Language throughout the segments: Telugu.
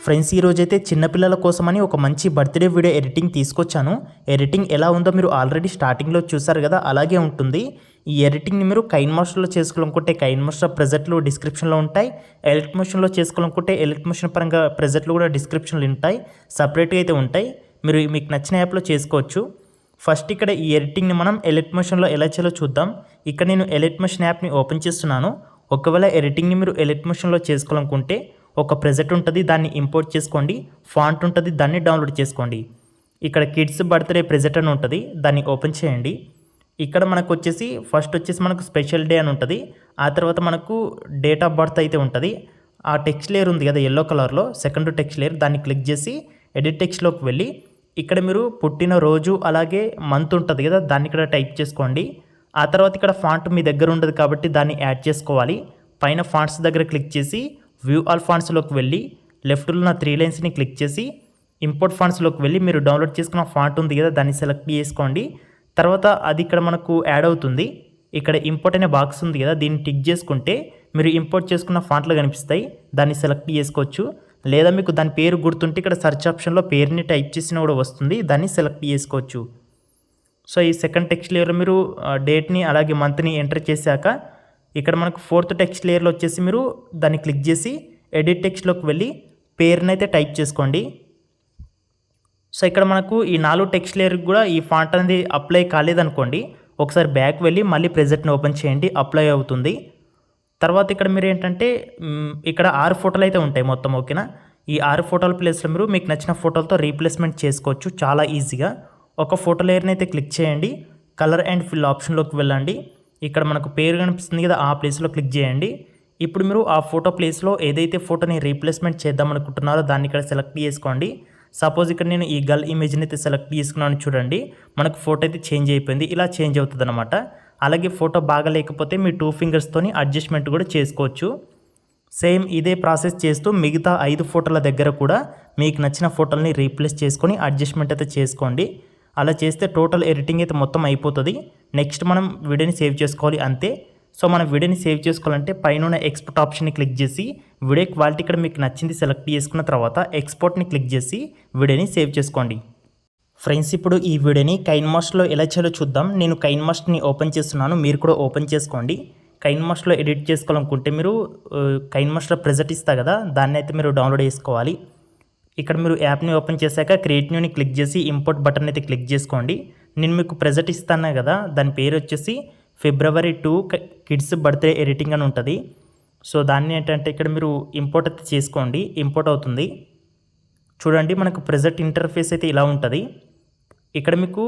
ఫ్రెండ్స్, ఈరోజైతే చిన్నపిల్లల కోసమని ఒక మంచి బర్త్డే వీడియో ఎడిటింగ్ తీసుకొచ్చాను. ఎడిటింగ్ ఎలా ఉందో మీరు ఆల్రెడీ స్టార్టింగ్లో చూసారు కదా, అలాగే ఉంటుంది. ఈ ఎడిటింగ్ని మీరు కైన్ మాస్టర్లో చేసుకోవాలనుకుంటే కైన్ మాస్టర్ ప్రెజెంట్లు డిస్క్రిప్షన్లో ఉంటాయి. ఎలిట్ మోషన్లో చేసుకోవాలనుకుంటే ఎలిట్ మోషన్ పరంగా ప్రెజెంట్లు కూడా డిస్క్రిప్షన్లో ఉంటాయి, సపరేట్గా అయితే ఉంటాయి. మీరు మీకు నచ్చిన యాప్లో చేసుకోవచ్చు. ఫస్ట్ ఇక్కడ ఈ ఎడిటింగ్ని మనం ఎలిట్ మోషన్లో ఎలా చేయాలో చూద్దాం. ఇక్కడ నేను ఎలిట్ మోషన్ యాప్ని ఓపెన్ చేస్తున్నాను. ఒకవేళ ఎడిటింగ్ని మీరు ఎలిట్ మోషన్లో చేసుకోవాలనుకుంటే ఒక ప్రెజెంట్ ఉంటుంది, దాన్ని ఇంపోర్ట్ చేసుకోండి. ఫాంట్ ఉంటుంది, దాన్ని డౌన్లోడ్ చేసుకోండి. ఇక్కడ కిడ్స్ బర్త్డే ప్రెజెంట్ అని ఉంటుంది, దాన్ని ఓపెన్ చేయండి. ఇక్కడ మనకు వచ్చేసి ఫస్ట్ వచ్చేసి మనకు స్పెషల్ డే అని ఉంటుంది. ఆ తర్వాత మనకు డేట్ ఆఫ్ బర్త్ అయితే ఉంటుంది. ఆ టెక్స్ట్ లేయర్ ఉంది కదా ఎల్లో కలర్లో, సెకండ్ టెక్స్ట్ లేయర్, దాన్ని క్లిక్ చేసి ఎడిట్ టెక్స్ట్లోకి వెళ్ళి ఇక్కడ మీరు పుట్టిన రోజు అలాగే మంత్ ఉంటుంది కదా, దాన్ని ఇక్కడ టైప్ చేసుకోండి. ఆ తర్వాత ఇక్కడ ఫాంట్ మీ దగ్గర ఉండదు కాబట్టి దాన్ని యాడ్ చేసుకోవాలి. పైన ఫాంట్స్ దగ్గర క్లిక్ చేసి వ్యూ ఆల్ ఫాంట్స్లోకి వెళ్ళి లెఫ్ట్లో ఉన్న 3 లైన్స్ని క్లిక్ చేసి ఇంపోర్ట్ ఫాంట్స్లోకి వెళ్ళి మీరు డౌన్లోడ్ చేసుకున్న ఫాంట్ ఉంది కదా, దాన్ని సెలెక్ట్ చేసుకోండి. తర్వాత అది ఇక్కడ మనకు యాడ్ అవుతుంది. ఇక్కడ ఇంపోర్ట్ అనే బాక్స్ ఉంది కదా, దీన్ని టిక్ చేసుకుంటే మీరు ఇంపోర్ట్ చేసుకున్న ఫాంట్లు కనిపిస్తాయి, దాన్ని సెలెక్ట్ చేసుకోవచ్చు. లేదా మీకు దాని పేరు గుర్తుంటే ఇక్కడ సెర్చ్ ఆప్షన్లో పేరుని టైప్ చేసినా కూడా వస్తుంది, దాన్ని సెలెక్ట్ చేసుకోవచ్చు. సో ఈ సెకండ్ టెక్స్ట్ లేయర్లో మీరు డేట్ని అలాగే మంత్ని ఎంటర్ చేశాక ఇక్కడ మనకు ఫోర్త్ టెక్స్ట్ లేయర్లో వచ్చేసి మీరు దాన్ని క్లిక్ చేసి ఎడిట్ టెక్స్ట్లోకి వెళ్ళి పేరుని అయితే టైప్ చేసుకోండి. సో ఇక్కడ మనకు ఈ 4 టెక్స్ట్ లేయర్కి కూడా ఈ ఫాంట్ అనేది అప్లై కాలేదనుకోండి, ఒకసారి బ్యాక్ వెళ్ళి మళ్ళీ ప్రెజెంట్ని ఓపెన్ చేయండి, అప్లై అవుతుంది. తర్వాత ఇక్కడ మీరు ఏంటంటే ఇక్కడ 6 ఫోటోలు అయితే ఉంటాయి మొత్తం, ఓకేనా. ఈ 6 ఫోటోల ప్లేస్లో మీరు మీకు నచ్చిన ఫోటోలతో రీప్లేస్మెంట్ చేసుకోవచ్చు చాలా ఈజీగా. ఒక ఫోటో లేయర్ని అయితే క్లిక్ చేయండి, కలర్ అండ్ ఫిల్ ఆప్షన్లోకి వెళ్ళండి. ఇక్కడ మనకు పేరు కనిపిస్తుంది కదా, ఆ ప్లేస్లో క్లిక్ చేయండి. ఇప్పుడు మీరు ఆ ఫోటో ప్లేస్లో ఏదైతే ఫోటోని రీప్లేస్మెంట్ చేద్దాం అనుకుంటున్నారో దాన్ని ఇక్కడ సెలెక్ట్ చేసుకోండి. సపోజ్ ఇక్కడ నేను ఈ గర్ల్ ఇమేజ్ని అయితే సెలెక్ట్ చేసుకున్నాను, చూడండి మనకు ఫోటో అయితే చేంజ్ అయిపోయింది. ఇలా చేంజ్ అవుతుంది అనమాట. అలాగే ఫోటో బాగా లేకపోతే మీ 2 ఫింగర్స్తోని అడ్జస్ట్మెంట్ కూడా చేసుకోవచ్చు. సేమ్ ఇదే ప్రాసెస్ చేస్తూ మిగతా 5 ఫోటోల దగ్గర కూడా మీకు నచ్చిన ఫోటోలని రీప్లేస్ చేసుకొని అడ్జస్ట్మెంట్ అయితే చేసుకోండి. అలా చేస్తే టోటల్ ఎడిటింగ్ అయితే మొత్తం అయిపోతుంది. నెక్స్ట్ మనం వీడియోని సేవ్ చేసుకోవాలి, అంతే. సో మనం వీడియోని సేవ్ చేసుకోవాలంటే పైన ఎక్స్పోర్ట్ ఆప్షన్ని క్లిక్ చేసి వీడియో క్వాలిటీ ఇక్కడ మీకు నచ్చింది సెలెక్ట్ చేసుకున్న తర్వాత ఎక్స్పోర్ట్ని క్లిక్ చేసి వీడియోని సేవ్ చేసుకోండి. ఫ్రెండ్స్, ఇప్పుడు ఈ వీడియోని కైన్ మాస్టర్లో ఎలా చేయాలో చూద్దాం. నేను కైన్ మాస్టర్ని ఓపెన్ చేస్తున్నాను, మీరు కూడా ఓపెన్ చేసుకోండి. కైన్ మాస్టర్లో ఎడిట్ చేసుకోవాలనుకుంటే మీరు కైన్ మాస్టర్ ప్రెజెంట్ ఇస్తా కదా, దాన్ని అయితే మీరు డౌన్లోడ్ చేసుకోవాలి. ఇక్కడ మీరు యాప్ని ఓపెన్ చేశాక క్రియేట్ న్యూని క్లిక్ చేసి ఇంపోర్ట్ బటన్ అయితే క్లిక్ చేసుకోండి. నేను మీకు ప్రెజెంట్ ఇస్తాను కదా, దాని పేరు వచ్చేసి February 2 కిడ్స్ బర్త్డే ఎడిటింగ్ అని ఉంటుంది. సో దాన్ని ఏంటంటే ఇక్కడ మీరు ఇంపోర్ట్ అయితే చేసుకోండి, ఇంపోర్ట్ అవుతుంది. చూడండి మనకు ప్రెజెంట్ ఇంటర్ఫేస్ అయితే ఇలా ఉంటుంది. ఇక్కడ మీకు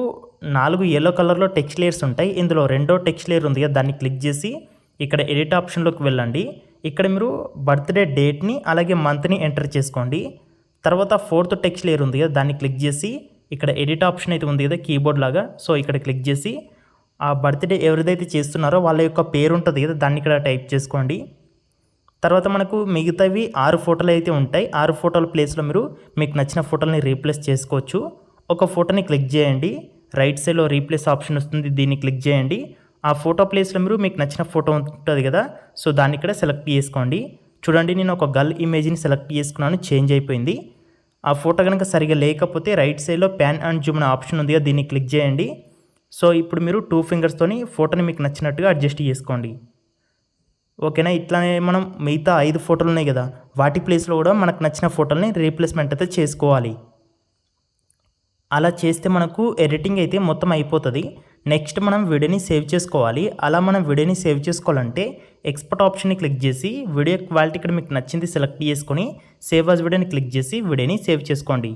4 ఎల్లో కలర్లో టెక్స్ట్ లేయర్స్ ఉంటాయి. ఇందులో రెండో టెక్స్ట్ లేయర్ ఉంది కదా, దాన్ని క్లిక్ చేసి ఇక్కడ ఎడిట్ ఆప్షన్లోకి వెళ్ళండి. ఇక్కడ మీరు బర్త్డే డేట్ని అలాగే మంత్ని ఎంటర్ చేసుకోండి. తర్వాత ఫోర్త్ టెక్స్ట్ లేయర్ ఉంది కదా, దాన్ని క్లిక్ చేసి ఇక్కడ ఎడిట్ ఆప్షన్ అయితే ఉంది కదా కీబోర్డ్ లాగా, సో ఇక్కడ క్లిక్ చేసి ఆ బర్త్డే ఎవరిదైతే చేస్తున్నారో వాళ్ళ యొక్క పేరు ఉంటుంది కదా, దాన్ని ఇక్కడ టైప్ చేసుకోండి. తర్వాత మనకు మిగతావి 6 ఫోటోలు అయితే ఉంటాయి. 6 ఫోటోల ప్లేస్లో మీరు మీకు నచ్చిన ఫోటోలని రీప్లేస్ చేసుకోవచ్చు. ఒక ఫోటోని క్లిక్ చేయండి, రైట్ సైడ్లో రీప్లేస్ ఆప్షన్ వస్తుంది, దీన్ని క్లిక్ చేయండి. ఆ ఫోటో ప్లేస్లో మీరు మీకు నచ్చిన ఫోటో ఉంటుంది కదా, సో దాన్ని ఇక్కడ సెలెక్ట్ చేసుకోండి. చూడండి నేను ఒక గర్ల్ ఇమేజ్ని సెలెక్ట్ చేసుకున్నాను, చేంజ్ అయిపోయింది. ఆ ఫోటో కనుక సరిగా లేకపోతే రైట్ సైడ్లో ప్యాన్ అండ్ జూమ్ అనే ఆప్షన్ ఉంది కదా, దీన్ని క్లిక్ చేయండి. సో ఇప్పుడు మీరు 2 ఫింగర్స్తోని ఫోటోని మీకు నచ్చినట్టుగా అడ్జస్ట్ చేసుకోండి, ఓకేనా. ఇట్లానే మనం మిగతా 5 ఫోటోలు ఉన్నాయి కదా, వాటి ప్లేస్లో కూడా మనకు నచ్చిన ఫోటోలని రీప్లేస్మెంట్ అయితే చేసుకోవాలి. అలా చేస్తే మనకు ఎడిటింగ్ అయితే మొత్తం అయిపోతుంది. నెక్స్ట్ మనం వీడియోని సేవ్ చేసుకోవాలి. అలా మనం వీడియోని సేవ్ చేసుకోవాలంటే ఎక్స్పోర్ట్ ఆప్షన్ని క్లిక్ చేసి వీడియో క్వాలిటీ ఇక్కడ మీకు నచ్చింది సెలెక్ట్ చేసుకొని సేవ్ యాజ్ వీడియోని క్లిక్ చేసి వీడియోని సేవ్ చేసుకోండి.